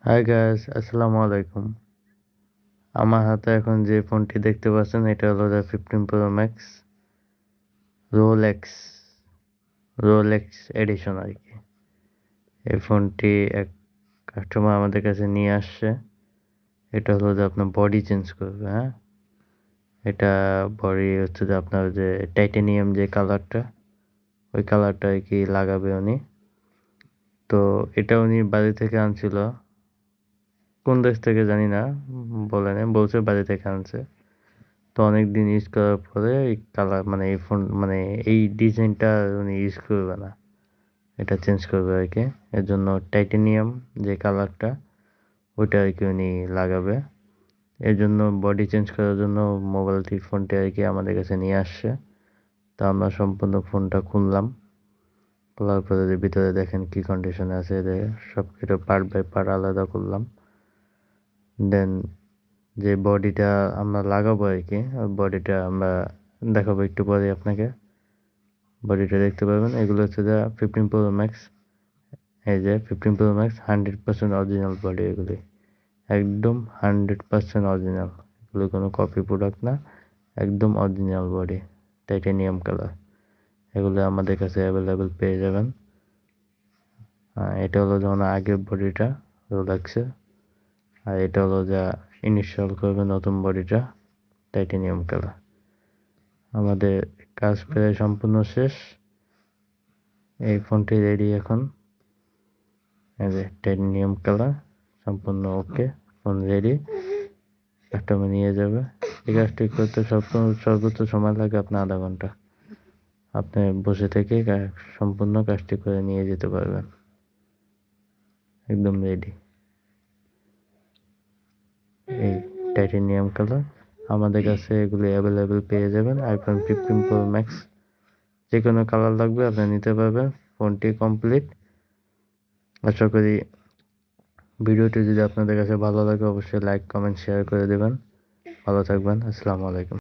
Hi guys, আসসালামু আলাইকুম। আমার হাতে এখন যে ফোনটি দেখতে পাচ্ছেন এটা হলো the 15 Pro Max Rolex Rolex edition আর কি। এই ফোনটি এক কাস্টমার আমাদের কাছে নিয়ে আসছে। এটা হলো যে আপনার বডি চেঞ্জ করবে, হ্যাঁ। এটা বডি হচ্ছে যে আপনার যে টাইটানিয়াম যে কালারটা, ওই কালারটা আর কি লাগাবে উনি। তো এটা উনি বাড়ি থেকে আনছিল, কোন দেশ থেকে জানি না, বলে নাই, বলছে বাড়ি থেকে আনছে। তো অনেক দিন ইউজ করার পরে এই কালার মানে এই ফোন মানে এই ডিজাইনটা উনি ইউজ করবে না, এটা চেঞ্জ করবে আর কি। এর জন্য টাইটানিয়াম যে কালারটা ওইটা আর কি উনি লাগাবে। এর জন্য বডি চেঞ্জ করার জন্য মোবাইলটি ফোনটি আর কি আমাদের কাছে নিয়ে আসছে। তো আমরা সম্পূর্ণ ফোনটা খুললাম, খোলার পরে যে ভিতরে দেখেন কি কন্ডিশনে আছে, সব কিছু পার্ট বাই পার্ট আলাদা করলাম। দেন যে বডিটা আমরা লাগাবো আর কি, ওই বডিটা আমরা দেখাবো একটু পরে আপনাকে। বডিটা দেখতে পাবেন, এগুলো হচ্ছে যা 15 প্রো ম্যাক্স। এই যে 15 প্রো ম্যাক্স 100% অরিজিনাল বডি, এগুলি একদম 100% অরিজিনাল, এগুলো কোনো কপি প্রোডাক্ট না, একদম অরিজিনাল বডি, টাইটানিয়াম কালার। এগুলো আমাদের কাছে অ্যাভেলেবেল পেয়ে যাবেন। এটা হলো যেমন আগের বডিটা রোলেক্সের, আর এটা হলো যা ইনস্টল করবে নতুন বডিটা টাইটানিয়াম কালার। আমাদের কাজ প্রায় সম্পূর্ণ শেষ, এই ফোনটি রেডি এখন। এই যে টাইটানিয়াম কালার সম্পূর্ণ ওকে, ফোন রেডি, কাস্টমার নিয়ে যাবে। এই কাজটি করতে সর্বোচ্চ সময় লাগে আপনার আধা ঘন্টা। আপনি বসে থেকে সম্পূর্ণ কাজটি করে নিয়ে যেতে পারবেন, একদম রেডি। এই টাইটানিয়াম কালার আমাদের কাছে এগুলি অ্যাভেলেবেল পেয়ে যাবেন। আইফোন 15 প্রো ম্যাক্স যে কোনো কালার লাগবে আপনি নিতে পারবেন। ফোনটি কমপ্লিট। আশা করি ভিডিওটি যদি আপনাদের কাছে ভালো লাগে অবশ্যই লাইক কমেন্ট শেয়ার করে দেবেন। ভালো থাকবেন, আসসালামু আলাইকুম।